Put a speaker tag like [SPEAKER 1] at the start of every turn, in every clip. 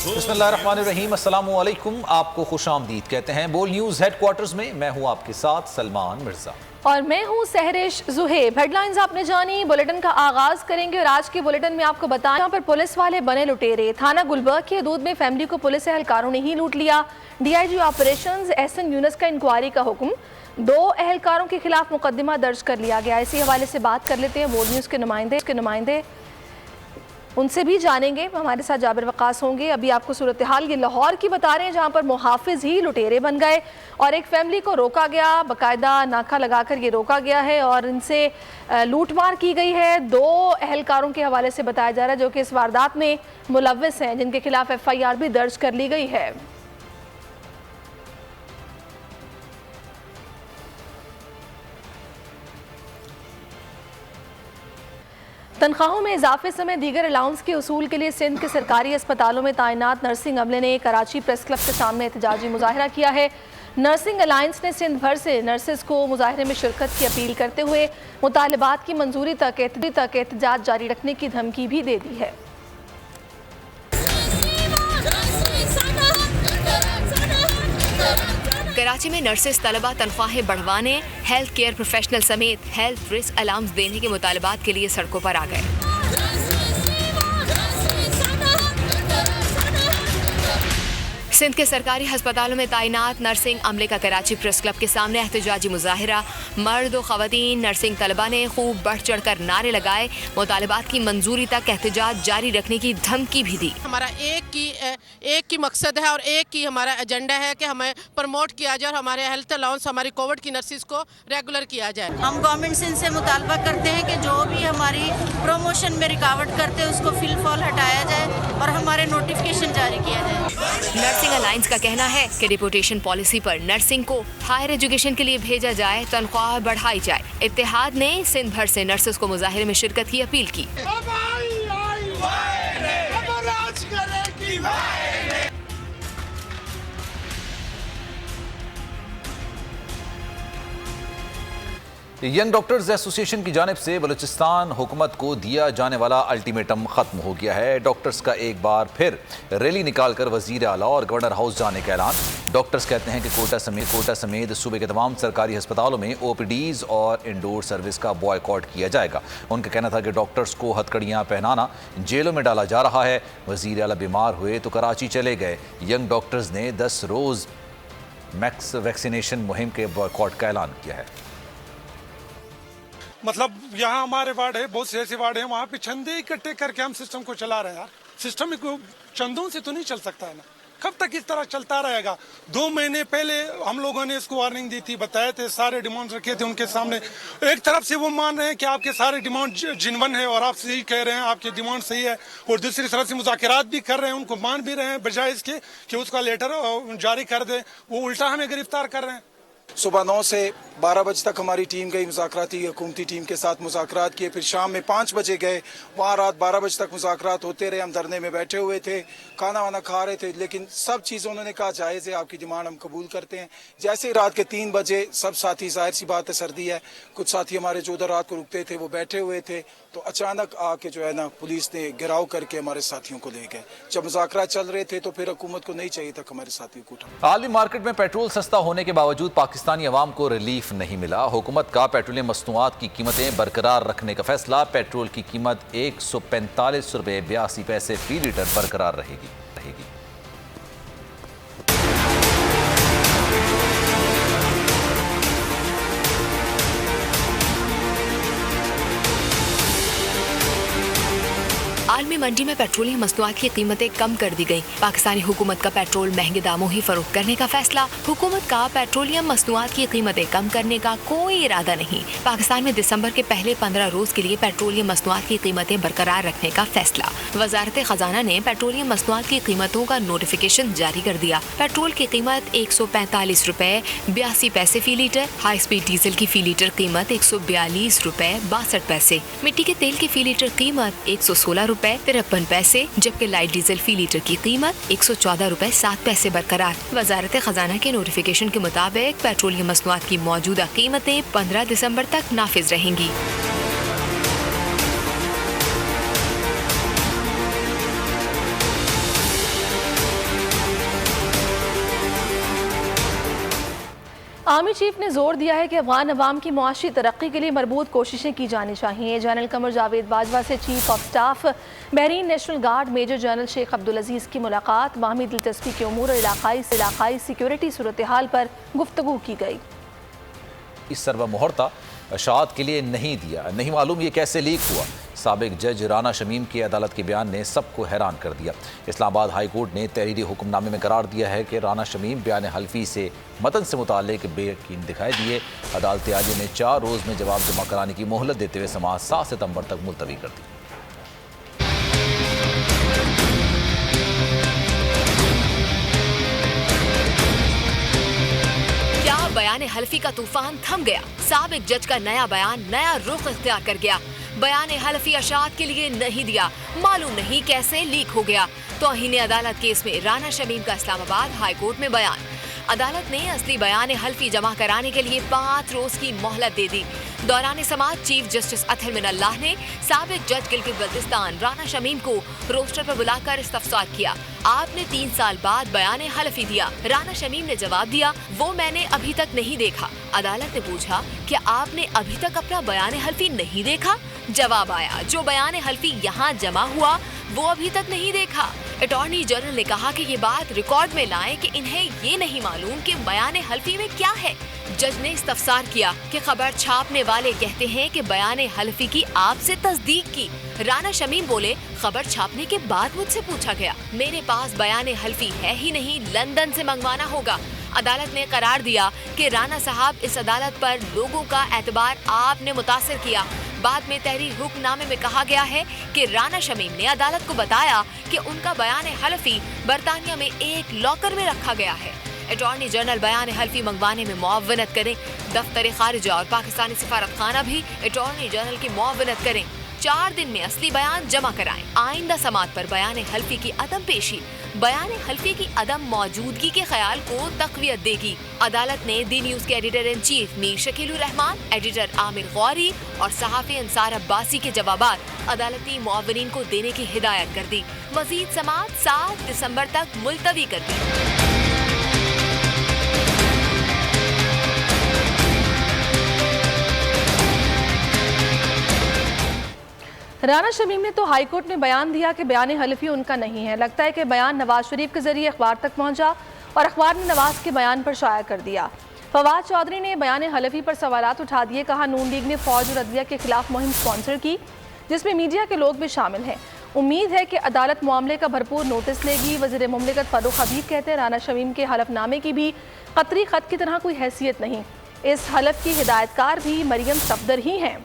[SPEAKER 1] बिस्मिल्लाहिर्रहमानिर्रहीम, अस्सलामु अलैकुम। आपको खुशामदीद कहते हैं बोल न्यूज़ हेडक्वार्टर्स में। मैं हूं आपके साथ सलमान मिर्जा
[SPEAKER 2] और मैं हूं सहरिश जुहेब। हेडलाइंस आपने जानी, बुलेटिन का आगाज करेंगे और आज के बुलेटिन में आपको बताएं यहाँ पर पुलिस वाले बने लुटेरे। थाना गुलबर्ग की हदूद में फैमिली को पुलिस एहलकारों ने ही लूट लिया। DIG ऑपरेशंस SN यूनुस का इंक्वायरी का हुक्म, 2 एहलकारों के खिलाफ मुकदमा दर्ज कर लिया गया। इसी हवाले से बात कर लेते हैं बोल न्यूज़ के नुमाइंदे, उनसे भी जानेंगे। हमारे साथ जाबिर वकास होंगे। अभी आपको सूरत हाल ये लाहौर की बता रहे हैं, जहां पर मुहाफिज ही लुटेरे बन गए और एक फैमिली को रोका गया, बाकायदा नाका लगाकर ये रोका गया है और इनसे लूटमार की गई है। 2 एहलकारों के हवाले से बताया जा रहा है जो कि इस वारदात में मुलव्विस हैं, जिनके खिलाफ FIR भी दर्ज कर ली गई है। तनख्वाहों में इजाफे समेत दीगर अलाउंस के उसूल के लिए सिंध के सरकारी अस्पतालों में तैनात नर्सिंग अमले ने कराची प्रेस क्लब के सामने एहतजाजी मुजाहरा किया है। नर्सिंग अलायंस ने सिंध भर से नर्सेज को मुजाहरे में शिरकत की अपील करते हुए मुतालबात की मंजूरी तक एहतजाज जारी रखने की धमकी भी दे दी है।
[SPEAKER 3] कराची में नर्सेस तलबा तनख्वाहें बढ़वाने, हेल्थ केयर प्रोफेशनल समेत हेल्थ रिस्क अलाउंस देने के मुतालबात के लिए सड़कों पर आ गए। सिंध के सरकारी अस्पतालों में तैनात नर्सिंग अमले का कराची प्रेस क्लब के सामने एहतजाजी मुजाहिरा। मर्द और ख़वातीन नर्सिंग तलबा ने खूब बढ़ चढ़ कर नारे लगाए, मुतालबात की मंजूरी तक एहतजाज जारी रखने की धमकी भी दी।
[SPEAKER 4] हमारा एक की मकसद है और एक की हमारा एजेंडा है कि हमें प्रमोट किया जाए और हमारे हेल्थ अलाउंस हमारी कोविड की नर्सिस को रेगुलर किया जाए।
[SPEAKER 5] हम गवर्नमेंट से इनसे मुतालबा करते हैं कि जो भी हमारी प्रमोशन में रुकावट करते हैं उसको फिलफॉल हटाया जाए और हमारे नोटिफिकेशन जारी किया जाए।
[SPEAKER 3] नर्सिंग अलायंस का कहना है कि डिपोटेशन पॉलिसी पर नर्सिंग को हायर एजुकेशन के लिए भेजा जाए, तनख्वाह बढ़ाई जाए। इत्तेहाद ने सिंध भर से नर्सेस को मुजाहिरे में शिरकत की अपील की।
[SPEAKER 1] यंग डॉक्टर्स एसोसिएशन की जानिब से बलूचिस्तान हुकूमत को दिया जाने वाला अल्टीमेटम खत्म हो गया है। डॉक्टर्स का एक बार फिर रैली निकालकर वजीर आला और गवर्नर हाउस जाने का ऐलान। डॉक्टर्स कहते हैं कि कोटा समेत सूबे के तमाम सरकारी अस्पतालों में OPDs और इंडोर सर्विस का बॉयकॉट किया जाएगा। उनका कहना था कि डॉक्टर्स को हथकड़ियाँ पहनाना जेलों में डाला जा रहा है। वजीर आला बीमार हुए तो कराची चले गए। यंग डॉक्टर्स ने 10 रोज़ मैक्स वैक्सीनेशन मुहिम के बॉयकॉट का ऐलान किया है।
[SPEAKER 6] मतलब यहाँ हमारे वार्ड है, बहुत से ऐसे वार्ड है, वहाँ पे चंदे इकट्ठे करके हम सिस्टम को चला रहे हैं। यार सिस्टम चंदों से तो नहीं चल सकता है ना, कब तक इस तरह चलता रहेगा। 2 महीने पहले हम लोगों ने इसको वार्निंग दी थी, बताए थे, सारे डिमांड रखे थे उनके सामने। एक तरफ से वो मान रहे हैं कि आपके सारे डिमांड जिनवन है और आप सही कह रहे हैं, आपकी डिमांड सही है, और दूसरी तरफ से मुज़ाकरात भी कर रहे हैं, उनको मान भी रहे हैं, बजाय इसके कि उसका लेटर जारी कर दे, वो उल्टा हमें गिरफ्तार कर रहे हैं।
[SPEAKER 7] सुबह 9 से 12 बजे तक हमारी टीम गई, मुज़ाकराती हुकूमती टीम के साथ मुज़ाकरात किए। फिर शाम में 5 बजे गए, वहाँ रात 12 बजे तक मुज़ाकरात होते रहे। हम धरने में बैठे हुए थे, खाना वाना खा रहे थे, लेकिन सब चीज़ें उन्होंने कहा जायज़ है, आपकी डिमांड हम कबूल करते हैं। जैसे ही रात के 3 बजे सब साथी, जाहिर सी बात है सर्दी है, कुछ साथी हमारे जो उधर रात को रुकते थे वो बैठे हुए थे, तो अचानक आके जो है ना पुलिस ने घेराव करके हमारे साथियों को ले गए। जब मुज़ाकरात चल रहे थे तो फिर हुकूमत को नहीं चाहिए था हमारे साथियों को उठा।
[SPEAKER 1] आलमी मार्केट में पेट्रोल सस्ता होने के बावजूद पाकिस्तानी अवाम को रिलीफ नहीं मिला। हुकूमत का पेट्रोलियम मसनूआत की कीमतें बरकरार रखने का फैसला। पेट्रोल की कीमत 145 रुपये 82 पैसे फी लीटर बरकरार रहेगी।
[SPEAKER 3] आलमी मंडी में पेट्रोलियम मसनूआत की कीमतें कम कर दी गईं। पाकिस्तानी हुकूमत का पेट्रोल महंगे दामों ही फरोख्त करने का फैसला। हुकूमत का पेट्रोलियम मसनूआत की कीमतें कम करने का कोई इरादा नहीं। पाकिस्तान में दिसंबर के पहले 15 रोज के लिए पेट्रोलियम मसनूआत की कीमतें बरकरार रखने का फैसला। वजारत खजाना ने पेट्रोलियम मसनूआत की कीमतों का नोटिफिकेशन जारी कर दिया। पेट्रोल की कीमत 145 रुपए 82 पैसे फी लीटर, हाई स्पीड डीजल की फी लीटर कीमत 142 रुपए 62 पैसे, मिट्टी के तेल की फी लीटर कीमत 116 रुपए 53 पैसे, जबकि लाइट डीजल फी लीटर की कीमत 114 रुपए 7 पैसे बरकरार। वजारत खजाना के नोटिफिकेशन के मुताबिक पेट्रोलियम मसनूआत की मौजूदा कीमतें 15 दिसंबर तक नाफिज रहेंगी।
[SPEAKER 2] आर्मी चीफ ने जोर दिया है कि अफगान अवाम की मुआशी तरक्की के लिए मरबूत कोशिशें की जानी चाहिए। जनरल कमर जावेद बाजवा से chief of staff Bahrain national guard major general शेख अब्दुल अजीज़ की मुलाकात, बाहमी दिलचस्पी के उमूर और इलाकाई सिक्योरिटी सूरत हाल पर गुफ्तगू की गई।
[SPEAKER 1] इस सर्वमुहर्ता अशात के लिए नहीं दिया, नहीं मालूम ये कैसे लीक हुआ। साबिक जज राना शमीम के अदालत के बयान ने सबको हैरान कर दिया। इस्लामाबाद हाई कोर्ट ने तहरीरी हुक्मनामे में करार दिया है कि राना शमीम बयान हल्फी से मतन से मुताल्लिक बेयकीन दिखाई दिए। अदालत आलिया ने 4 रोज़ में जवाब जमा कराने की मोहलत देते हुए समाअत 7 सितंबर तक मुलतवी कर दी।
[SPEAKER 3] बयान हल्फी का तूफान थम गया। साबिक जज का नया बयान नया रुख इख्तियार कर गया। बयान हल्फी अशात के लिए नहीं दिया, मालूम नहीं कैसे लीक हो गया। तौहीन अदालत केस में राना शमीम का इस्लामाबाद हाई कोर्ट में बयान। अदालत ने असली बयान हल्फी जमा कराने के लिए 5 रोज की मोहलत दे दी। दौरान समाअत चीफ जस्टिस अतहर मिनल्लाह ने साबिक जज गिलगित बल्तिस्तान राना शमीम को रोस्टर पर बुलाकर इस्तफसार किया। आपने 3 साल बाद बयान हल्फी दिया। राना शमीम ने जवाब दिया, वो मैंने अभी तक नहीं देखा। अदालत ने पूछा, क्या आपने अभी तक अपना बयान हल्फी नहीं देखा? जवाब आया, जो बयान हल्फी यहाँ जमा हुआ वो अभी तक नहीं देखा। अटॉर्नी जनरल ने कहा कि ये बात रिकॉर्ड में लाएं कि इन्हें ये नहीं मालूम कि बयान हल्फी में क्या है। जज ने इस्तफसार किया कि खबर छापने वाले कहते हैं कि बयान हल्फी की आपसे तस्दीक की। राना शमीम बोले, खबर छापने के बाद मुझसे पूछा गया, मेरे पास बयान हल्फी है ही नहीं, लंदन से मंगवाना होगा। अदालत ने करार दिया कि राना साहब, इस अदालत पर लोगों का एतबार आपने मुतासिर किया। बाद में तहरीर हुक्मनामे में कहा गया है कि राना शमीम ने अदालत को बताया कि उनका बयान हल्फी बरतानिया में एक लॉकर में रखा गया है। अटॉर्नी जनरल बयान हल्फी मंगवाने में मुआवनत करें। दफ्तर खारिजा और पाकिस्तानी सिफारत खाना भी अटॉर्नी जनरल की मुआवनत करें। 4 दिन में असली बयान जमा कराएं। आइंदा समाअत पर बयान हल्फी की अदम पेशी बयान हल्फी की अदम मौजूदगी के ख्याल को तक़वियत देगी। अदालत ने दी न्यूज़ के editor in chief Mir Shakeelur Rahman, editor Amir Ghauri और सहाफ़ी अंसार अब्बासी के जवाबात अदालती मुआवनीन को देने की हिदायत कर दी। मज़ीद समाअत 7 दिसंबर तक मुलतवी कर दी।
[SPEAKER 2] राना शमीम ने तो हाई कोर्ट में बयान दिया कि बयान हल्फी उनका नहीं है। लगता है कि बयान नवाज शरीफ के जरिए अखबार तक पहुंचा और अखबार ने नवाज के बयान पर शाया कर दिया। फवाद चौधरी ने बयान हल्फी पर सवालात उठा दिए। कहा, नून लीग ने फौज और अदलिया के खिलाफ मुहिम स्पॉन्सर की, जिसमें मीडिया के लोग भी शामिल हैं। उम्मीद है कि अदालत मामले का भरपूर नोटिस लेगी। वज़ीर मुमलिकत फारूक हबीब कहते हैं, राना शमीम के हलफनामे की भी कतरी खत की तरह कोई हैसियत नहीं। इस हलफ की हिदायतकार भी मरियम सफदर ही हैं।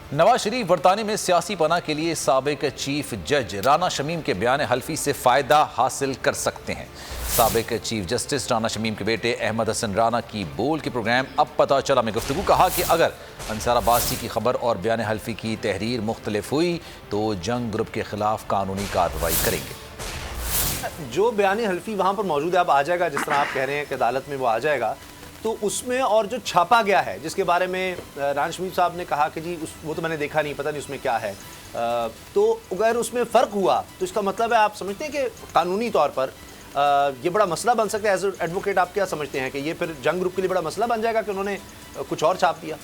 [SPEAKER 1] नवाज शरीफ बरतानिया में सियासी पनाह के लिए साबिक चीफ जज राना शमीम के बयान हल्फी से फ़ायदा हासिल कर सकते हैं। साबिक चीफ जस्टिस राना शमीम के बेटे अहमद हसन राना की बोल के प्रोग्राम अब पता चला में गुफ्तगू कहा कि अगर अंसार अब्बासी की खबर और बयान हल्फी की तहरीर मुख्तलिफ हुई तो जंग ग्रुप के खिलाफ कानूनी कार्रवाई करेंगे।
[SPEAKER 8] जो बयान हल्फी वहाँ पर मौजूद है, अब आ जाएगा, जिस तरह आप कह रहे हैं कि अदालत में वो आ जाएगा, तो उसमें और जो छापा गया है जिसके बारे में राना शमीम साहब ने कहा कि जी वो तो मैंने देखा नहीं, पता नहीं उसमें क्या है, तो अगर उसमें फ़र्क हुआ तो इसका मतलब है, आप समझते हैं कि कानूनी तौर पर ये बड़ा मसला बन सकता है। एज एडवोकेट आप क्या समझते हैं कि ये फिर जंग ग्रुप के लिए बड़ा मसला बन जाएगा कि उन्होंने कुछ और छाप दिया?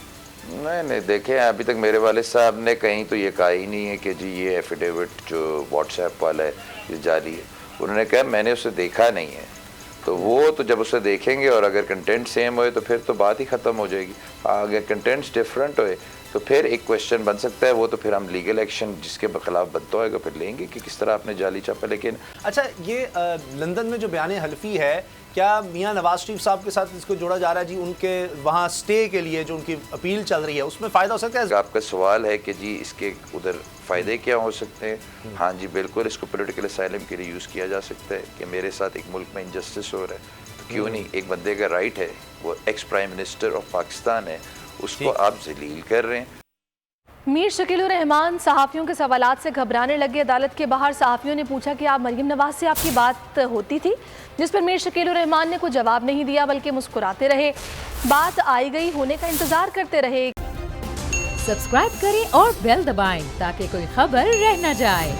[SPEAKER 9] नहीं, देखें, अभी तक मेरे वालिद साहब ने कहीं तो ये कहा ही नहीं है कि जी ये एफिडेविट जो व्हाट्सएप वाला है ये जाली है। उन्होंने कहा मैंने उसे देखा नहीं है। तो वो तो जब उसे देखेंगे और अगर कंटेंट सेम होए तो फिर तो बात ही ख़त्म हो जाएगी। अगर कंटेंट्स डिफरेंट होए तो फिर एक क्वेश्चन बन सकता है, वो तो फिर हम लीगल एक्शन जिसके खिलाफ बनता होगा फिर लेंगे कि किस तरह आपने जाली छापा। लेकिन
[SPEAKER 8] अच्छा, ये लंदन में जो बयान हल्फी है, क्या मियाँ नवाज शरीफ साहब के साथ इसको जोड़ा जा रहा है जी? उनके वहाँ स्टे के लिए जो उनकी अपील चल रही है उसमें फ़ायदा हो सकता है?
[SPEAKER 9] आपका सवाल है कि जी इसके उधर फ़ायदे क्या हो सकते हैं? हाँ जी, बिल्कुल, इसको पॉलिटिकल असाइलम के लिए यूज़ किया जा सकता है कि मेरे साथ एक मुल्क में इंजस्टिस हो रहा है, तो क्यों नहीं, एक बंदे का राइट है, वो ex prime minister of Pakistan है, उसको आप जलील कर रहे हैं।
[SPEAKER 2] मीर शकीलुर रहमान सहाफ़ियों के सवालात से घबराने लगे। अदालत के बाहर सहाफ़ियों ने पूछा कि आप मरियम नवाज से आपकी बात होती थी, जिस पर मीर शकीलुर रहमान ने कोई जवाब नहीं दिया बल्कि मुस्कुराते रहे। बात आई गई होने का इंतजार करते रहे।
[SPEAKER 10] सब्सक्राइब करें और बेल दबाएं ताकि कोई खबर रह न जाए।